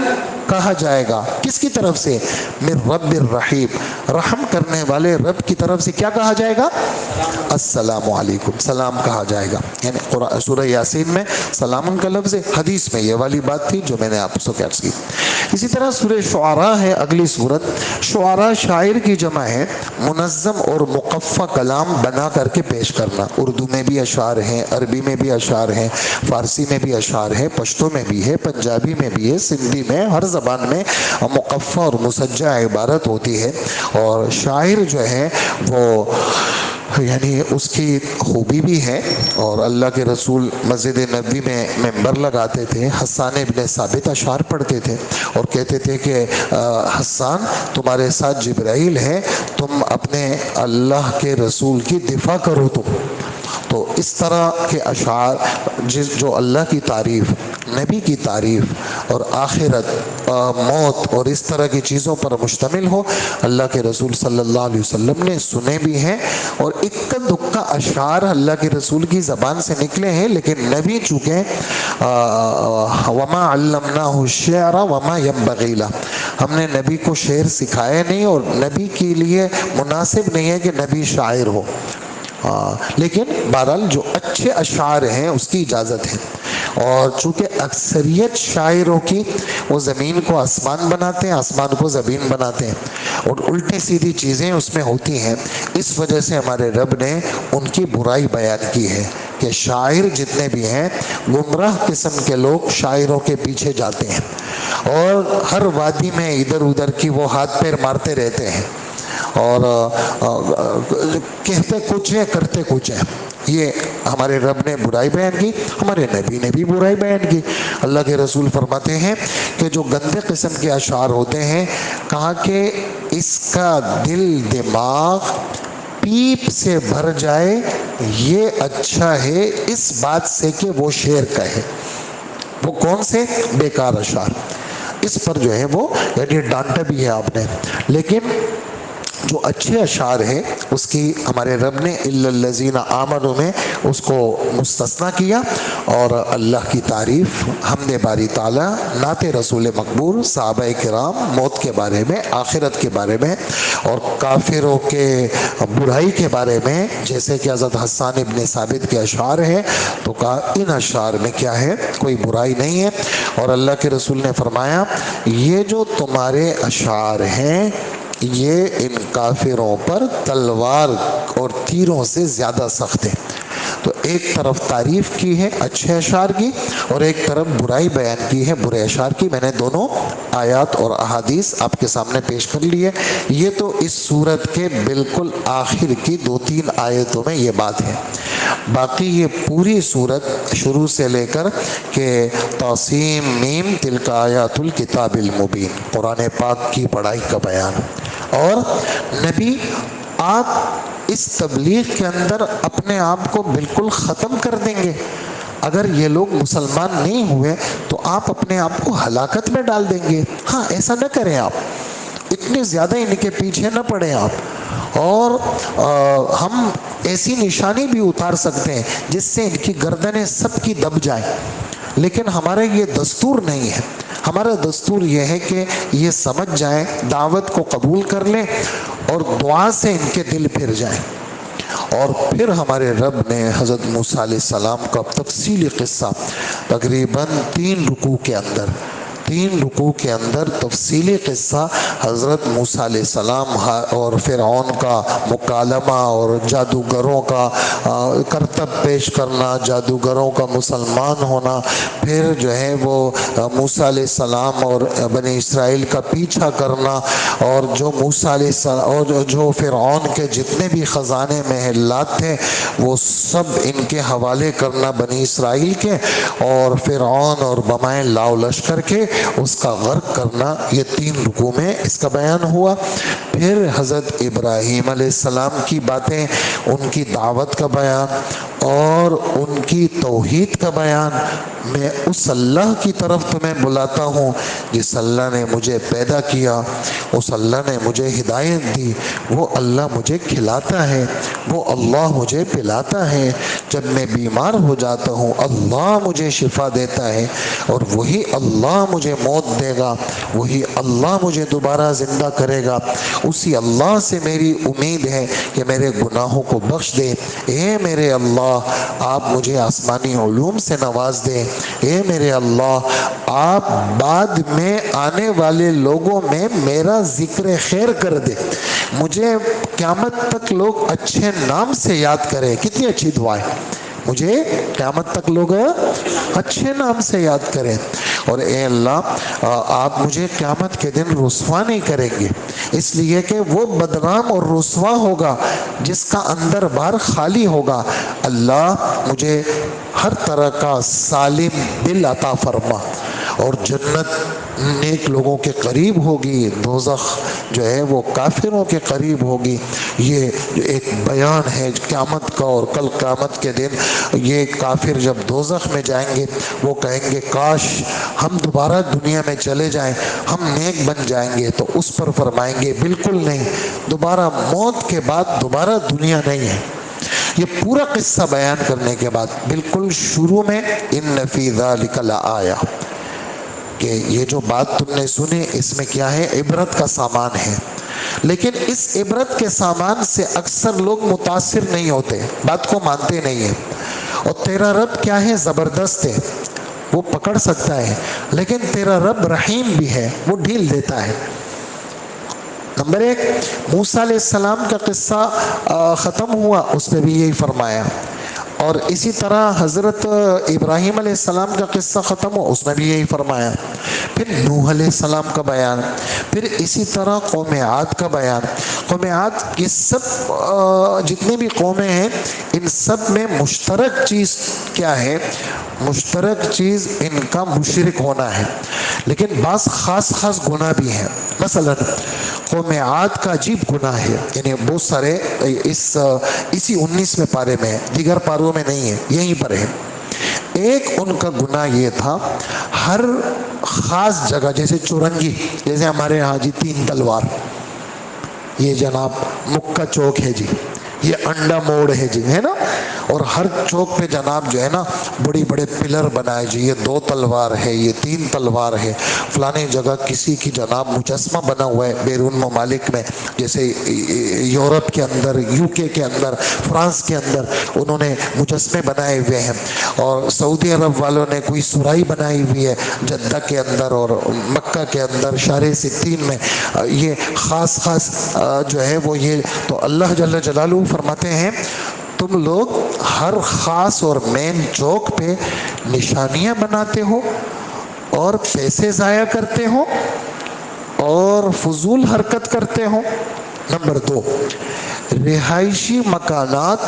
کہا جائے گا کس کی طرف سے؟ من رب الرحیم, رحم کرنے والے رب کی طرف سے کیا کہا جائے گا؟ السلام علیکم, سلام کہا جائے گا. یعنی سورہ یاسین میں سلام کا لفظ ہے, حدیث میں یہ والی بات تھی جو میں نے آپ سے عرض کی. اسی طرح سورہ شعراء ہے اگلی سورت. شعراء شاعر کی جمع ہے, منظم اور مقفع کلام بنا کر کے پیش کرنا. اردو میں بھی اشعار ہیں, عربی میں بھی اشعار ہیں, فارسی میں بھی اشعار ہیں, پشتو میں بھی ہے, پنجابی میں بھی ہے, سندھی میں, ہر زبان میں مقفع اور مسجع عبارت ہوتی ہے. اور شاعر جو ہے وہ یعنی اس کی خوبی بھی ہے. اور اللہ کے رسول مسجد نبوی میں ممبر لگاتے تھے, حسان ابن ثابت اشعار پڑھتے تھے اور کہتے تھے کہ حسان تمہارے ساتھ جبرائیل ہے, تم اپنے اللہ کے رسول کی دفاع کرو. تو اس طرح کے اشعار جو اللہ کی تعریف, نبی کی تعریف اور آخرت موت اور اس طرح کی چیزوں پر مشتمل ہو۔ اللہ کے رسول صلی اللہ علیہ وسلم نے سنے بھی ہیں، اور اکا دکا اشعار اللہ کے رسول کی زبان سے نکلے ہیں، لیکن نبی چونکہ وما علمناہ الشعر وما ينبغی لہ، ہم نے نبی کو شعر سکھایا نہیں، اور نبی کے لیے مناسب نہیں ہے کہ نبی شاعر ہو، لیکن بہرحال جو اچھے اشعار ہیں اس کی اجازت ہے۔ اور چونکہ اکثریت شاعروں کی وہ زمین کو آسمان بناتے ہیں، آسمان کو زمین بناتے ہیں، اور الٹی سیدھی چیزیں اس میں ہوتی ہیں، اس وجہ سے ہمارے رب نے ان کی برائی بیان کی ہے کہ شاعر جتنے بھی ہیں گمراہ قسم کے لوگ شاعروں کے پیچھے جاتے ہیں، اور ہر وادی میں ادھر ادھر کی وہ ہاتھ پیر مارتے رہتے ہیں، اور کہتے کچھ ہے کرتے کچھ ہے۔ یہ ہمارے رب نے برائی بیان کی، ہمارے نبی نے بھی برائی بیان کی۔ اللہ کے رسول فرماتے ہیں کہ جو گندے قسم کے اشعار ہوتے ہیں، کہا کہ اس کا دل دماغ پیپ سے بھر جائے یہ اچھا ہے اس بات سے کہ وہ شعر کہے۔ وہ کون سے؟ بیکار اشعار۔ اس پر جو ہے وہ یعنی ڈانٹا بھی ہے آپ نے، لیکن جو اچھے اشعار ہیں اس کی ہمارے رب نے الا الذین آمنوا میں اس کو مستثنیٰ کیا، اور اللہ کی تعریف، حمد باری تعالیٰ، نعت رسول مقبول، صحابہ کرام، موت کے بارے میں، آخرت کے بارے میں، اور کافروں کے برائی کے بارے میں، جیسے کہ حضرت حسان ابن ثابت کے اشعار ہیں، تو کہا ان اشعار میں کیا ہے؟ کوئی برائی نہیں ہے۔ اور اللہ کے رسول نے فرمایا یہ جو تمہارے اشعار ہیں یہ ان کافروں پر تلوار اور تیروں سے زیادہ سخت ہے۔ تو ایک طرف تعریف کی ہے اچھے اشعار کی، اور ایک طرف برائی بیان کی ہے برے اشعار کی۔ میں نے دونوں آیات اور احادیث آپ کے سامنے پیش کر لی ہے۔ یہ تو اس سورت کے بالکل آخر کی 2-3 آیتوں میں یہ بات ہے، باقی یہ پوری سورت شروع سے لے کر کہ طاسیم میم تلک آیات الکتاب المبین، قرآن پاک کی پڑھائی کا بیان۔ اور نبی آپ اس تبلیغ کے اندر اپنے آپ کو بالکل ختم کر دیں گے، اگر یہ لوگ مسلمان نہیں ہوئے تو آپ اپنے آپ کو ہلاکت میں ڈال دیں گے۔ ہاں ایسا نہ کریں، آپ اتنے زیادہ ان کے پیچھے نہ پڑیں آپ، اور ہم ایسی نشانی بھی اتار سکتے ہیں جس سے ان کی گردنیں سب کی دب جائیں، لیکن ہمارا یہ دستور نہیں ہے۔ ہمارا دستور یہ ہے کہ یہ سمجھ جائیں، دعوت کو قبول کر لیں، اور دعا سے ان کے دل پھر جائیں۔ اور پھر ہمارے رب نے حضرت موسیٰ علیہ السلام کا تفصیلی قصہ تقریباً 3 رکوع کے اندر تفصیلی قصہ حضرت موسیٰ علیہ السلام اور فرعون کا مکالمہ، اور جادوگروں کا کرتب پیش کرنا، جادوگروں کا مسلمان ہونا، پھر جو ہے وہ موسیٰ علیہ السلام اور بنی اسرائیل کا پیچھا کرنا، اور جو موسیٰ علیہ السلام اور جو فرعون کے جتنے بھی خزانے محلات تھے وہ سب ان کے حوالے کرنا بنی اسرائیل کے، اور فرعون اور بمائے لاؤ لشکر کے اس کا غرق کرنا۔ یہ 3 رکوع میں اس کا بیان ہوا۔ پھر حضرت ابراہیم علیہ السلام کی باتیں، ان کی دعوت کا بیان اور ان کی توحید کا بیان۔ میں اس اللہ کی طرف تمہیں بلاتا ہوں جس اللہ نے مجھے پیدا کیا، اس اللہ نے مجھے ہدایت دی، وہ اللہ مجھے کھلاتا ہے، وہ اللہ مجھے پلاتا ہے، جب میں بیمار ہو جاتا ہوں اللہ مجھے شفا دیتا ہے، اور وہی اللہ مجھے موت دے گا، وہی اللہ مجھے دوبارہ زندہ کرے گا، اسی اللہ سے میری امید ہے کہ میرے گناہوں کو بخش دے۔ اے میرے اللہ آپ مجھے آسمانی علوم سے نواز دیں، اے میرے اللہ آپ بعد میں آنے والے لوگوں میں میرا ذکر خیر کر دے، مجھے قیامت تک لوگ اچھے نام سے یاد کریں۔ کتنی اچھی دعا ہے، مجھے قیامت تک لوگ اچھے نام سے یاد کریں، اور اے اللہ آپ مجھے قیامت کے دن رسوا نہیں کریں گے، اس لیے کہ وہ بدنام اور رسوا ہوگا جس کا اندر باہر خالی ہوگا۔ اللہ مجھے ہر طرح کا سالم دل عطا فرما، اور جنت نیک لوگوں کے قریب ہوگی، دوزخ جو ہے وہ کافروں کے قریب ہوگی۔ یہ ایک بیان ہے قیامت کا، اور کل قیامت کے دن یہ کافر جب دوزخ میں جائیں گے وہ کہیں گے کاش ہم دوبارہ دنیا میں چلے جائیں، ہم نیک بن جائیں گے۔ تو اس پر فرمائیں گے بالکل نہیں، دوبارہ موت کے بعد دوبارہ دنیا نہیں ہے۔ یہ پورا قصہ بیان کرنے کے بعد بالکل شروع میں ان فی ذلک لآیہ، کہ یہ جو بات تم نے سنی اس میں کیا ہے، عبرت کا سامان ہے، لیکن اس عبرت کے سامان سے اکثر لوگ متاثر نہیں ہوتے، بات کو مانتے نہیں ہیں۔ اور تیرا رب کیا ہے، زبردست ہے، وہ پکڑ سکتا ہے، لیکن تیرا رب رحیم بھی ہے، وہ ڈھیل دیتا ہے۔ نمبر ایک، موسیٰ علیہ السلام کا قصہ ختم ہوا، اس نے بھی یہی فرمایا، اور اسی طرح حضرت ابراہیم علیہ السلام کا قصہ ختم ہوا، اس نے بھی یہی فرمایا۔ پھر نوح علیہ السلام کا بیان، پھر اسی طرح قوم عاد کا بیان۔ قوم عاد کی سب جتنی بھی قومیں ہیں ان سب میں مشترک چیز کیا ہے، مشترک چیز ان کا مشرک ہونا ہے، لیکن بعض خاص خاص گناہ بھی ہیں۔ مثلا قوم عاد کا عجیب گناہ ہے، یعنی بہت سارے اسی 19ویں پارے میں ہے، دیگر پاروں میں نہیں ہے، یہیں پر ہے۔ ایک ان کا گناہ یہ تھا، ہر خاص جگہ، جیسے چورنگی، جیسے ہمارے یہاں جی 3 تلوار، یہ جناب مکہ چوک ہے جی، یہ انڈا موڑ ہے جی، ہے نا، اور ہر چوک پہ جناب جو ہے نا بڑی بڑے پلر بنائے جی، یہ 2 تلوار ہے، یہ 3 تلوار ہے، فلانے جگہ کسی کی جناب مجسمہ بنا ہوا ہے بیرون ممالک میں، جیسے یورپ کے اندر، یو کے اندر، فرانس کے اندر انہوں نے مجسمے بنائے ہوئے ہیں، اور سعودی عرب والوں نے کوئی سرائی بنائی ہوئی ہے جدہ کے اندر اور مکہ کے اندر شارع ستین میں، یہ خاص خاص جو ہے وہ یہ۔ تو اللہ جل جلالہ فرماتے ہیں تم لوگ ہر خاص اور مین چوک پہ نشانیاں بناتے ہو اور پیسے ضائع کرتے ہو اور فضول حرکت کرتے ہو۔ نمبر 2، رہائشی مکانات،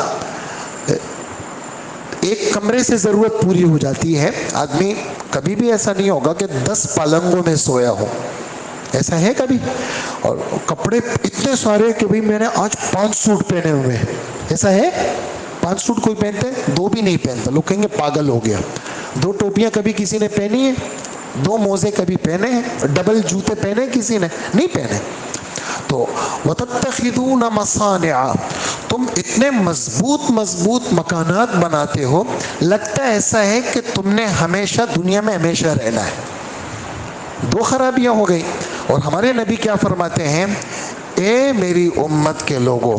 ایک کمرے سے ضرورت پوری ہو جاتی ہے، آدمی کبھی بھی ایسا نہیں ہوگا کہ 10 پلنگوں میں سویا ہو، ایسا ہے کبھی؟ اور کپڑے اتنے سارے کہ بھئی میں نے آج 5 سوٹ پہنے ہوئے ہیں، ایسا ہے؟ 5 سوٹ کوئی پہنتے ہیں؟ 2 بھی نہیں پہنتا، لوگ کہیں گے پاگل ہو گیا۔ 2 ٹوپیاں کبھی کسی نے پہنی ہیں؟ 2 موزے کبھی پہنے ہیں؟ ڈبل جوتے پہنے کسی نے؟ نہیں پہنے۔ تو وَتَتَّخِذُونَ مَصَانِعَ، تم اتنے مضبوط مکانات بناتے ہو، لگتا ایسا ہے کہ تم نے ہمیشہ دنیا میں ہمیشہ رہنا ہے۔ 2 خرابیاں ہو گئی۔ اور ہمارے نبی کیا فرماتے ہیں، اے میری امت کے لوگوں،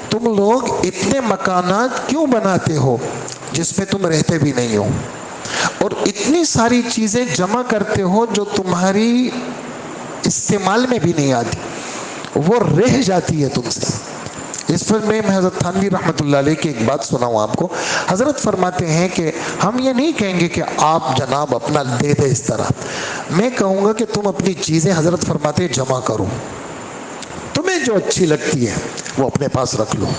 تم لوگ اتنے مکانات کیوں بناتے ہو جس میں تم رہتے بھی نہیں ہو، اور اتنی ساری چیزیں جمع کرتے ہو جو تمہاری استعمال میں بھی نہیں آتی، وہ رہ جاتی ہے تم سے۔ اس پر میں حضرت تھانوی رحمۃ اللہ علیہ کی ایک بات سناؤں آپ کو۔ حضرت فرماتے ہیں کہ ہم یہ نہیں کہیں گے کہ آپ جناب اپنا دے دے اس طرح، میں کہوں گا کہ تم اپنی چیزیں، حضرت فرماتے ہیں، جمع کرو، تمہیں جو اچھی لگتی ہے وہ اپنے پاس رکھ لو،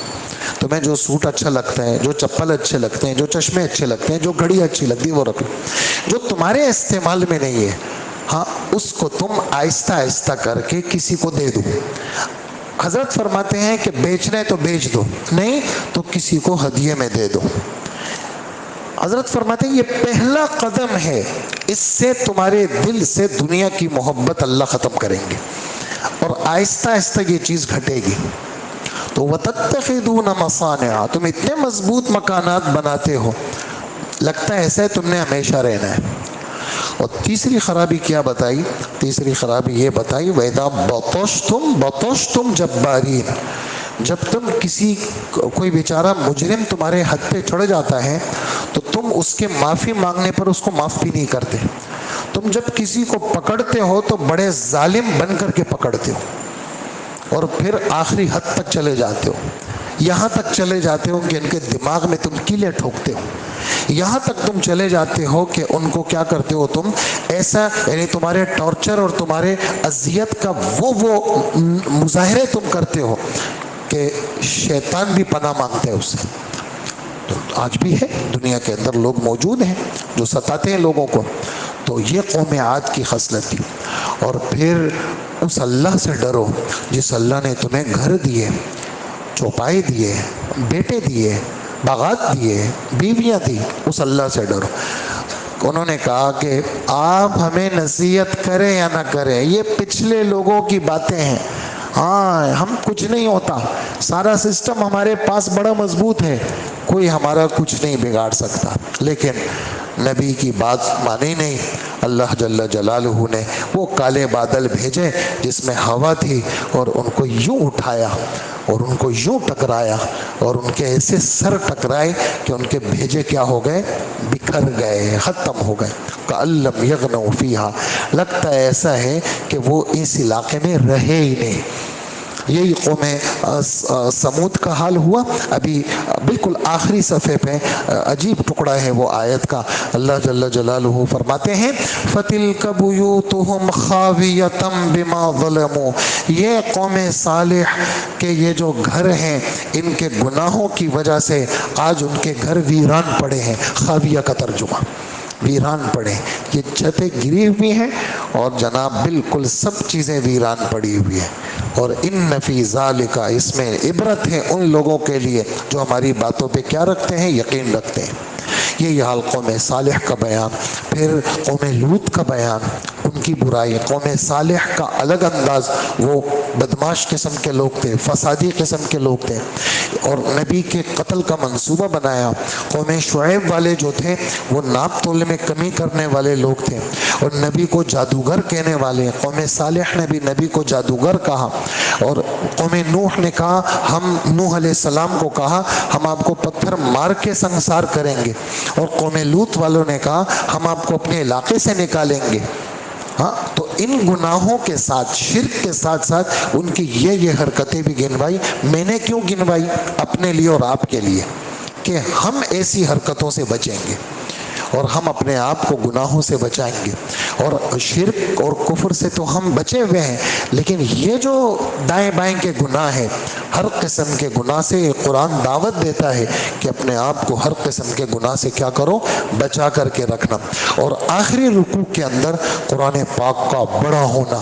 تمہیں جو سوٹ اچھا لگتا ہے، جو چپل اچھے لگتے ہیں، جو چشمے اچھے لگتے ہیں، جو گھڑی اچھی لگتی ہے وہ رکھ لو، جو تمہارے استعمال میں نہیں ہے ہاں اس کو تم آہستہ آہستہ کر کے کسی کو دے دو۔ حضرت فرماتے ہیں کہ بیچنا ہے تو بیچ دو، نہیں تو کسی کو ہدیے میں دے دو۔ حضرت فرماتے ہیں یہ پہلا قدم ہے، اس سے تمہارے دل سے دنیا کی محبت اللہ ختم کریں گے، اور آہستہ آہستہ یہ چیز گھٹے گی۔ تو وَتَتَّخِذُونَ مَصَانِعَ، تم اتنے مضبوط مکانات بناتے ہو، لگتا ہے ایسا ہے تم نے ہمیشہ رہنا ہے۔ اور تیسری خرابی کیا بتائی؟ تیسری خرابی یہ بتائی، وَإِذَا بَطَشْتُمْ جَبَّارِينَ، جب تم کوئی بیچارہ مجرم تمہارے حد پہ چڑھ جاتا ہے تو تم اس کے معافی مانگنے پر اس کو معاف بھی نہیں کرتے، تم جب کسی کو پکڑتے ہو تو بڑے ظالم بن کر کے پکڑتے ہو، اور پھر آخری حد تک چلے جاتے ہو، یہاں تک چلے جاتے ہو کہ ان کے دماغ میں تم کیلیں ٹھوکتے ہو، یہاں تک تم چلے جاتے ہو کہ ان کو کیا کرتے ہو تم ایسا، یعنی تمہارے ٹارچر اور تمہارے اذیت کا وہ مظاہرے تم کرتے ہو کہ شیطان بھی پناہ مانگتا ہے اس سے۔ تو آج بھی ہے دنیا کے اندر لوگ موجود ہیں جو ستاتے ہیں لوگوں کو۔ تو یہ قوم عاد کی خصلت تھی۔ اور پھر اس اللہ سے ڈرو جس اللہ نے تمہیں گھر دیے، چوپائے دیے، بیٹے دیے، باغات دیے، بیویاں دی، اس اللہ سے ڈرو۔ انہوں نے کہا کہ آپ ہمیں نصیحت کریں یا نہ کریں، یہ پچھلے لوگوں کی باتیں ہیں، ہاں ہم کچھ نہیں ہوتا، سارا سسٹم ہمارے پاس بڑا مضبوط ہے، کوئی ہمارا کچھ نہیں بگاڑ سکتا۔ لیکن نبی کی بات مانی نہیں، اللہ جل جلالہ نے وہ کالے بادل بھیجے جس میں ہوا تھی، اور ان کو یوں اٹھایا اور ان کو یوں ٹکرایا، اور ان کے ایسے سر ٹکرائے کہ ان کے بھیجے کیا ہو گئے، بکھر گئے، ختم ہو گئے۔ کأن لم یغنوا فیہا، لگتا ہے ایسا ہے کہ وہ اس علاقے میں رہے ہی نہیں۔ یہی قوم سمود کا حال ہوا۔ ابھی بالکل آخری صفحے پہ عجیب ٹکڑا ہے وہ آیت کا، اللہ جل جلالہ فرماتے ہیں فَتِلْكَ بُيُوتُهُمْ خَاوِيَةً بِمَا ظَلَمُوا، یہ قوم صالح کے یہ جو گھر ہیں ان کے گناہوں کی وجہ سے آج ان کے گھر ویران پڑے ہیں۔ خاویہ کا ترجمہ ویران پڑے، یہ چھتیں گری ہوئی ہیں اور جناب بالکل سب چیزیں ویران پڑی ہوئی ہیں۔ اور ان فی ذالک، اس میں عبرت ہے ان لوگوں کے لیے جو ہماری باتوں پہ کیا رکھتے ہیں، یقین رکھتے ہیں۔ یہ حال قوم صالح کا بیان، پھر قوم لوط کا بیان، ان کی برائی۔ قوم صالح کا الگ انداز، وہ بدماش قسم کے لوگ تھے، فسادی قسم کے لوگ تھے اور نبی کے قتل کا منصوبہ بنایا۔ قوم شعیب والے جو تھے وہ ناپ تولے میں کمی کرنے والے لوگ تھے اور نبی کو جادوگر کہنے والے۔ قوم صالح نے بھی نبی کو جادوگر کہا، اور قوم نوح نے کہا، ہم نوح علیہ السلام کو کہا ہم آپ کو پتھر مار کے سنسار کریں گے، اور قوم لوط والوں نے کہا ہم آپ کو اپنے علاقے سے نکالیں گے۔ ہاں، تو ان گناہوں کے ساتھ، شرک کے ساتھ ساتھ ان کی یہ حرکتیں بھی گنوائی۔ میں نے کیوں گنوائی؟ اپنے لیے اور آپ کے لیے، کہ ہم ایسی حرکتوں سے بچیں گے اور ہم اپنے آپ کو گناہوں سے بچائیں گے۔ اور شرک اور کفر سے تو ہم بچے ہوئے ہیں، لیکن یہ جو دائیں بائیں کے گناہ ہیں، ہر قسم کے گناہ سے قرآن دعوت دیتا ہے کہ اپنے آپ کو ہر قسم کے گناہ سے کیا کرو، بچا کر کے رکھنا۔ اور آخری رکوع کے اندر قرآن پاک کا بڑا ہونا،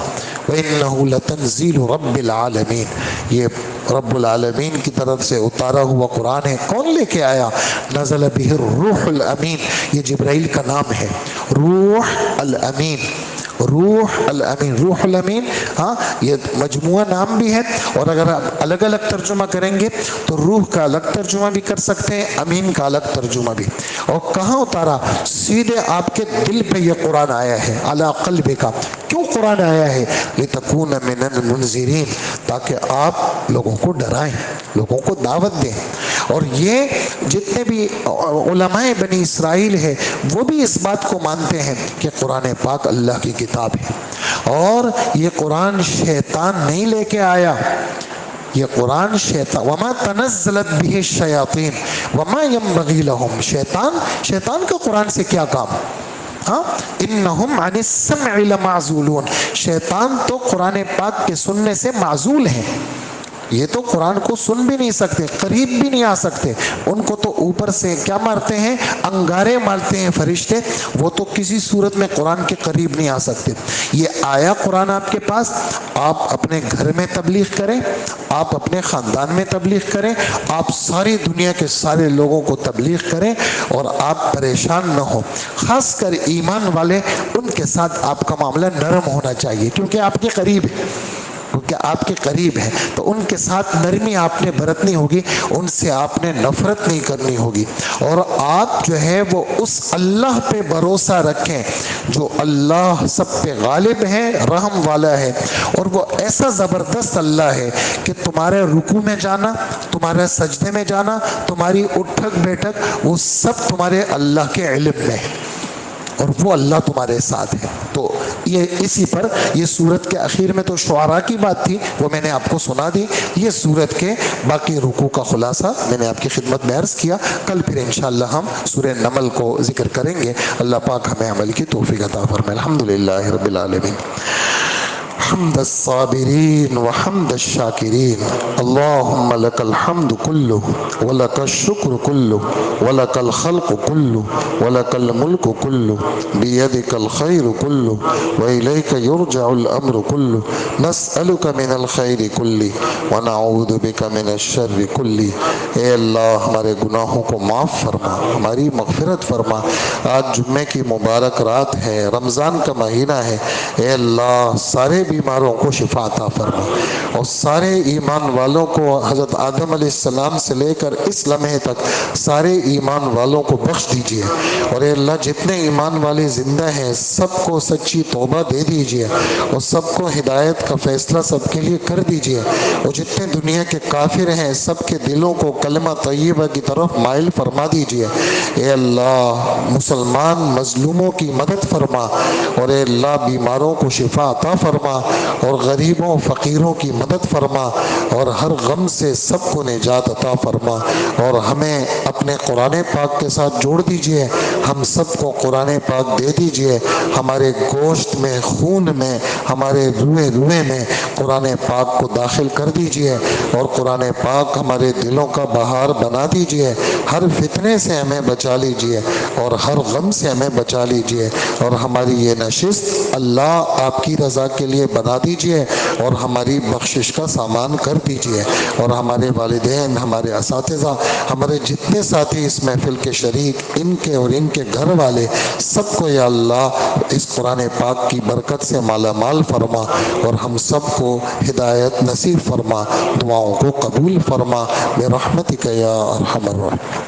وَإِنَّهُ لَتَنزِيلُ رَبِّ الْعَالَمِينَ، یہ رب العالمین کی طرف سے اتارا ہوا قرآن ہے۔ کون لے کے آیا؟ نزل بہ الروح الامین، یہ جبرائیل کا نام ہے، روح الامین، روح الامین، روح الامین، ہاں یہ مجموعہ نام بھی ہے، اور اگر آپ الگ الگ ترجمہ کریں گے تو روح کا الگ ترجمہ بھی کر سکتے ہیں، امین کا الگ ترجمہ بھی۔ اور کہاں اتارا؟ سیدھے آپ کے دل پہ یہ قرآن آیا ہے، علی قلبک۔ کیوں قرآن آیا ہے؟ لتکون من المنذرین، تاکہ آپ لوگوں کو ڈرائیں، لوگوں کو دعوت دیں۔ اور یہ جتنے بھی علماء بنی اسرائیل ہے وہ بھی اس بات کو مانتے ہیں کہ قرآن پاک اللہ کی کتاب ہے، اور یہ قرآن شیطان نہیں لے کے آیا، یہ قرآن شیطان، وما تنزلت به الشیاطین وما ينبغی لهم، شیطان کا قرآن سے کیا کام؟ ہاں، انہم عن السمع لمعزولون، شیطان تو قرآن پاک کے سننے سے معزول ہیں، یہ تو قرآن کو سن بھی نہیں سکتے، قریب بھی نہیں آ سکتے، ان کو تو اوپر سے کیا مارتے ہیں، انگارے مارتے ہیں فرشتے، وہ تو کسی صورت میں قرآن کے قریب نہیں آ سکتے۔ یہ آیا قرآن آپ کے پاس، آپ اپنے گھر میں تبلیغ کریں، آپ اپنے خاندان میں تبلیغ کریں، آپ ساری دنیا کے سارے لوگوں کو تبلیغ کریں، اور آپ پریشان نہ ہوں۔ خاص کر ایمان والے، ان کے ساتھ آپ کا معاملہ نرم ہونا چاہیے، کیونکہ آپ کے قریب ہے، کیونکہ آپ کے قریب ہے، تو ان کے ساتھ نرمی آپ نے برتنی ہوگی، ان سے آپ نے نفرت نہیں کرنی ہوگی، اور آپ جو ہے وہ اس اللہ پہ بھروسہ رکھیں جو اللہ سب پہ غالب ہے، رحم والا ہے، اور وہ ایسا زبردست اللہ ہے کہ تمہارے رکوع میں جانا، تمہارے سجدے میں جانا، تمہاری اٹھک بیٹھک، وہ سب تمہارے اللہ کے علم میں ہے، اور وہ اللہ تمہارے ساتھ ہے۔ تو یہ اسی پر یہ سورت کے اخیر میں تو شعراء کی بات تھی، وہ میں نے آپ کو سنا دی۔ یہ سورت کے باقی رکوع کا خلاصہ میں نے آپ کی خدمت میں عرض کیا۔ کل پھر انشاءاللہ ہم سورہ نمل کو ذکر کریں گے۔ اللہ پاک ہمیں عمل کی توفیق عطا فرمائے۔ الحمدللہ رب العالمین۔ حمد الصابرین وحمد الشاکرین اللہم لک الحمد کلہ ولک الشکر کلہ ولک الخلق کلہ ولک الملک کلہ بیدک الخیر کلہ وإلیک یرجع الامر کلہ نسألک من الخیر کلہ ونعوذ بک من الشر کلہ۔ اے اللہ ہمارے گناہوں کو معاف فرما، ہماری مغفرت فرما۔ آج جمعے کی مبارک رات ہے، رمضان کا مہینہ ہے، اے اللہ سارے بیماروں کو شفا عطا فرما، اور سارے ایمان والوں کو حضرت آدم علیہ السلام سے لے کر اس لمحے تک سارے ایمان والوں کو بخش دیجئے، اور اے اللہ جتنے ایمان والے زندہ ہیں سب کو سچی توبہ دے دیجئے، اور سب کو ہدایت کا فیصلہ سب کے لیے کر دیجئے، اور جتنے دنیا کے کافر ہیں سب کے دلوں کو کلمہ طیبہ کی طرف مائل فرما دیجئے۔ اے اللہ مسلمان مظلوموں کی مدد فرما، اور اے اللہ بیماروں کو شفا عطا فرما، اور غریبوں فقیروں کی مدد فرما، اور ہر غم سے سب کو نجات عطا فرما، اور ہمیں اپنے قرآن پاک کے ساتھ جوڑ دیجئے، ہم سب کو قرآن پاک دے دیجئے، ہمارے گوشت میں خون میں ہمارے روئے روئے میں قرآن پاک کو داخل کر دیجئے، اور قرآن پاک ہمارے دلوں کا بہار بنا دیجئے، ہر فتنے سے ہمیں بچا لیجئے، اور ہر غم سے ہمیں بچا لیجئے، اور ہماری یہ نشست اللہ آپ کی رضا کے لیے بنا دیجئے، اور ہماری بخشش کا سامان کر دیجئے، اور ہمارے والدین، ہمارے اساتذہ، ہمارے جتنے ساتھی اس محفل کے شریک، ان کے اور ان کے گھر والے سب کو یا اللہ اس قرآن پاک کی برکت سے مالا مال فرما، اور ہم سب کو ہدایت نصیب فرما، دعاؤں کو قبول فرما برحمتک یا ارحم الراحمین۔